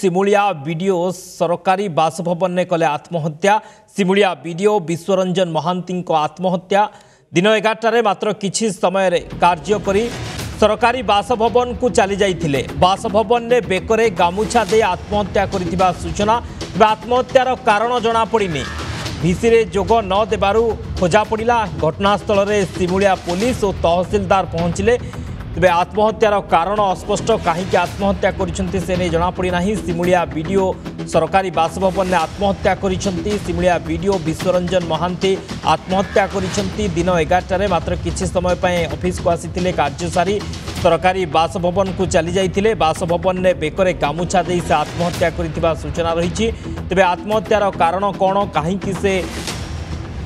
Simulia video सरकारी बासभवन ने कले आत्महत्या। सिमुलिया वीडियो विश्वरंजन महांती आत्महत्या दिन 11 मात्र किछि समय कार्य करी सरकारी बासभवन को चली जाइथिले। बासभवन ने बेकरे गामुछा दे आत्महत्या करिथिबा सूचना। आत्महत्यार कारण जना पड़िनी। भिसी जोग न देबारु खोजा पड़ा। घटनास्थल में सिमुलिया पुलिस और तहसिलदार पहुंचले। तेज आत्महत्यार कारण अस्पष्ट कहीं आत्महत्या कर जनापड़ना। सिमुलिया वीडियो सरकारी बासभवन ने आत्महत्या कर सिमुलिया वीडियो विश्वरंजन महांती आत्महत्या कर दिन 11 मात्र किछि समय ऑफिस को आसी कार्य सारी सरकारी बासभवन को चली जाइथिले। बासभवन ने बेकरे गामुछा दे से आत्महत्या कर सूचना रही। तेज आत्महत्यार कारण कौन कहीं से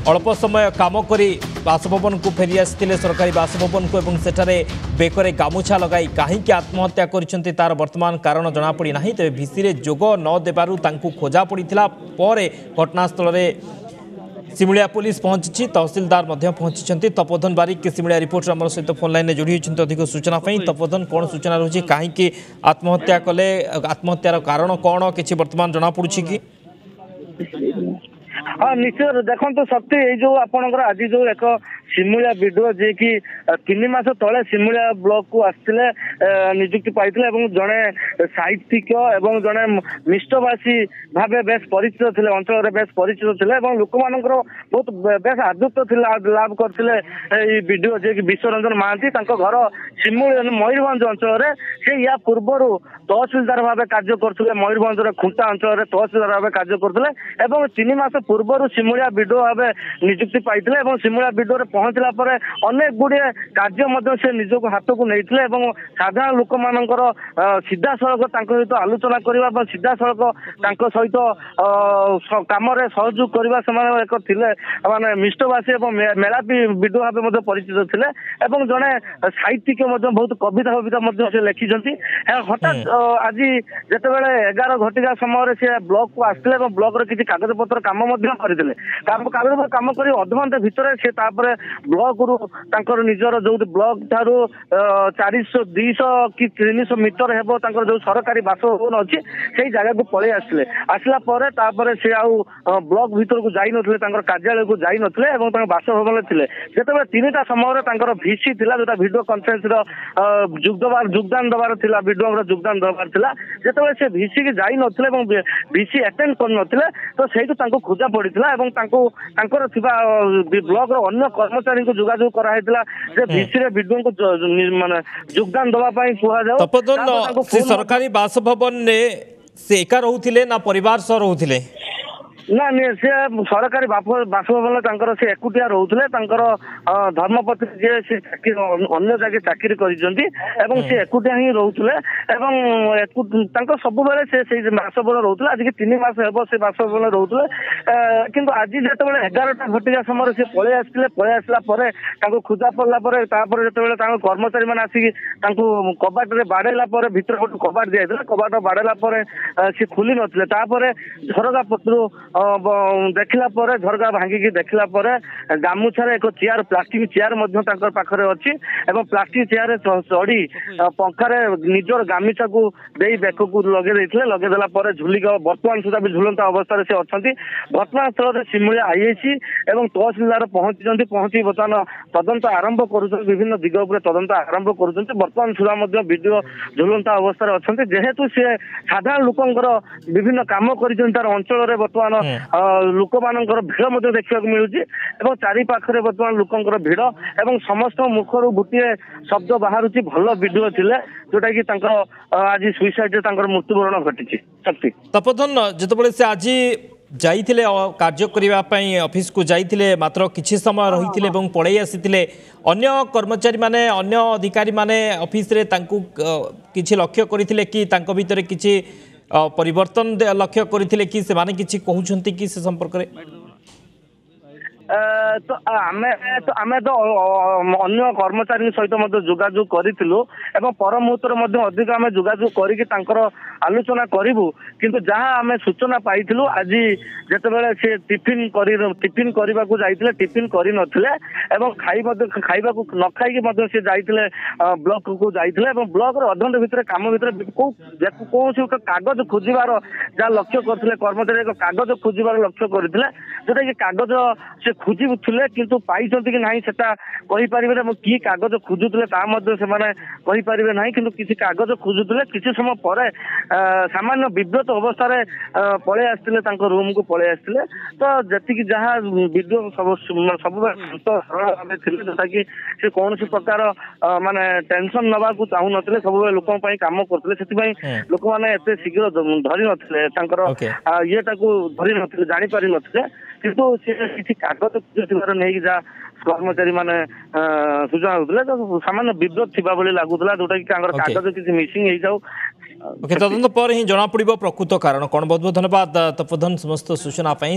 अल्प समय काम करी बासभवन को फेरी आसते सरकारी बासभवन को एवं सेठारे बेकरे गामुछा लगाई कहीं आत्महत्या कर तार वर्तमान कारण जनापड़ी ना। तेज भिसी जोग न देबारु तांकु खोजा पड़ा। घटनास्थल में सिमुलिया पुलिस पहुंची तहसिलदार पहुंची। तपोधन बारिक सिमुलिया रिपोर्टर आम सहित फोन लाइन में जोड़ी होती अधिक सूचना। तपोधन कौन सूचना रही कहीं आत्महत्या कले आत्महत्यार कारण कौन कि वर्तमान जनापड़ी कि हाँ निश्चय देखो सत्य ये आपंकर आज जो एक सिमुलिया वीडियो जे कि 3 मास तले सिमुलिया ब्लॉक को आसते निजुक्ति पाई जड़े साहित्यिक एवं जड़े मिष्टभाषी भाव बेस परिचित थे अंचल बेस परिचित थे लोक मान बहुत बेस आदृत लाभ करते वीडियो जे कि विश्वरंजन महांती घर सिमुलिया मयूरभंज अंचल से या पूर्वर तहसिलदार भाव कार्य करते मयूरभंज खुंटा अंचल तहसिलदार भाव कार्य करते 3 मास पूर्वर सिमुलिया वीडियो भाव निजुक्ति पाई सिमुलिया वीडियो पहुंचला पर अनेक गुड़े कार्य से निज हाथ को नहीं साधारण लोक मानकर सीधा सड़क सहित आलोचना करने सीधा सड़क सहित कम सहयोग करवा से माने मिष्टभाषी मेलापी वीडियो भाव परिचित थे जड़े साहित्यिक बहुत कविता से लिखिं। हठात आज जिते 11 घटिका समय से ब्लॉक को आसते ब्लॉक किसी कागज पत्र कम करते कागज कम कर अधघंटे भितर से ब्लॉक रु निजर जो ब्लॉक ठारू 400 200 कि 300 मीटर हेबो जो सरकारी बासभवन अच्छी से जगह को पलि आसला से आउ ब्लॉक भीतर को जाई नथिले कार्यालय को जाई नथिले बासभवन थे जिते 3टा समय भिसी थिला जोटा वीडियो कॉन्फ्रेंस योगदान दबार थिला वीडियो योगदान दबार थिला जिते से भिसी की जाई नथिले भिसी अटेंड कर नथिले तो से खोजा पड़ा ब्लॉक अन्य कर्मचारी को जोगाजोग कराइला भिसी वीडियो को माने योगदान दवाई कहुआ। तपोधन से सरकारी बासभवन ने से एका रहउथिले ना परिवार सह रहउथिले ना से सरकारी बासभवन से एकुटिया रोते धर्मपत्नी जी से अन्य जगह चाकरी कर एकुटिया ही रोते सब से बासभवन रोते आज 3 मास हे से बासभवन रोते कि आज जो 11टा घटिका समय से पलि आसला खोजा पड़ापर जो कर्मचारी मैंने आसिक कबाट बाड़ेला भर गोटे कबाट दिया कबाट बाड़ेला सी खुली नथिले झरका पत्र देखला झरका भांगिकी देखला गामुछार एक चेयर प्लास्टिक चेयर पाखे अच्छी प्लास्टिक चेयर चढ़ी पंखारे निजर गामुछा को दे बेक को लगेदेला झुलिक बर्तमान सुधा भी झुलंता अवस्था से अच्छा घटनास्थल में सिमुलिया आईआईसी एवं तहसिलदार पहुंची बर्तमान तदंत आरंभ कर विभिन्न दिग उपर तदंत आरंभ कर बर्तमान सुधा वीडियो झुलंता अवस्था अच्छा जेहेतु सी साधारण लोकंर विभिन्न काम कर अंचल में बर्तमान लोक मान भिड़ देखा मिलूँ चारिपाखे बर्तमान लोकंर भिड़ एवं समस्त मुखर गोटे शब्द बाहर भल वीडियो थिले जोटा कि आज सुइसाइड मृत्युवरण घटी। शक्ति तपोधन जिते से आज जाइथिले कार्य करने ऑफिस को जाइथिले मात्र किछि समय रही पड़े आसी अन्य कर्मचारी माने अन्य अधिकारी माने ऑफिस रे तांकु किछि लक्ष्य करथिले कि तांको भितरे किछि परिवर्तन लक्ष्य करथिले कि से माने किछि कहउछंती कि से संपर्क रे तो आमे तो अन्य कर्मचारी सहित जोगाजोग करूँ पर मुहूर्त अधिक आम जोगाजोग करके ଆଲୋଚନା କରିବୁ କିନ୍ତୁ ଯାହା ଆମେ ସୂଚନା ପାଇଥିଲୁ ଆଜି ଯେତେବେଳେ ସେ ଟିଫିନ କରିବାକୁ ଯାଇଥିଲେ ଟିଫିନ କରିନଥିଲେ ଏବଂ ଖାଇବାକୁ ନ ଖାଇକି ମଧ୍ୟ ସେ ଯାଇଥିଲେ ବ୍ଲକକୁ ଯାଇଥିଲେ ଏବଂ ବ୍ଲକର ଅଧଘଣ୍ଟା ଭିତରେ କାମ ଭିତରେ କୌଣସି ଏକ କାଗଜ ଖୋଜିବାର ଯାହା ଲକ୍ଷ୍ୟ କରିଥିଲେ କର୍ମଚାରୀ ଏକ କାଗଜ ଖୋଜିବାର ଲକ୍ଷ୍ୟ କରିଥିଲେ ଯୋଉଟା କି କାଗଜ ସେ ଖୋଜିଥିଲେ କିନ୍ତୁ ପାଇଛନ୍ତି କି ନାହିଁ ସେଟା କହିପାରିବେ ଏବଂ କି କାଗଜ ଖୋଜୁଥିଲେ ତାହା ମଧ୍ୟ ସେମାନେ କହିପାରିବେ ନାହିଁ କିନ୍ତୁ କିଛି କାଗଜ ଖୋଜୁଥିଲେ କିଛି ସମୟ ପରେ ସାମାନ୍ୟ ବିବ୍ରତ ଅବସ୍ଥାରେ ପଳେଇ ଆସିଥିଲେ ତାଙ୍କ ରୁମକୁ ପଳେଇ ଆସିଥିଲେ ତ ଯେତିକି ଯାହା ଭିଡିଓ ସବୁବେଳେ ଶାନ୍ତ ସରଳ ଭାବେ ଥିଲେ ଯୋଉଟାକି ସେ କୌଣସି ପ୍ରକାର ମାନେ ଟେନସନ ନେବାକୁ ଚାହୁଁନଥିଲେ ସବୁବେଳେ ଲୋକଙ୍କ ପାଇଁ କାମ କରୁଥିଲେ ସେଥିପାଇଁ ଲୋକମାନେ ଏତେ ଶୀଘ୍ର ଧରି ନଥିଲେ ତାଙ୍କର ଇଏଟାକୁ ଧରି ନଥିଲେ ଜାଣିପାରି ନଥିଲେ କିନ୍ତୁ ସେ କିଛି କାଗଜ ଖୋଜୁଥିବାର ନେଇକି ଯାହା କର୍ମଚାରୀ ମାନେ ସୂଚନା ଦଉଥିଲେ ସାମାନ୍ୟ ବିବ୍ରତ ଥିବା ଭଳି ଲାଗୁଥିଲା ଯୋଉଟା କି ତାଙ୍କର କାଗଜ କିଛି ମିସିଂ ହେଇଯାଉ ତଦନ୍ତ ପରେ ହିଁ ଜଣାପଡ଼ିବ ପ୍ରକୃତ କାରଣ କ'ଣ। ବହୁତ ବହୁତ ଧନ୍ୟବାଦ ତପୋଧନ ସମସ୍ତ ସୂଚନା ପାଇଁ।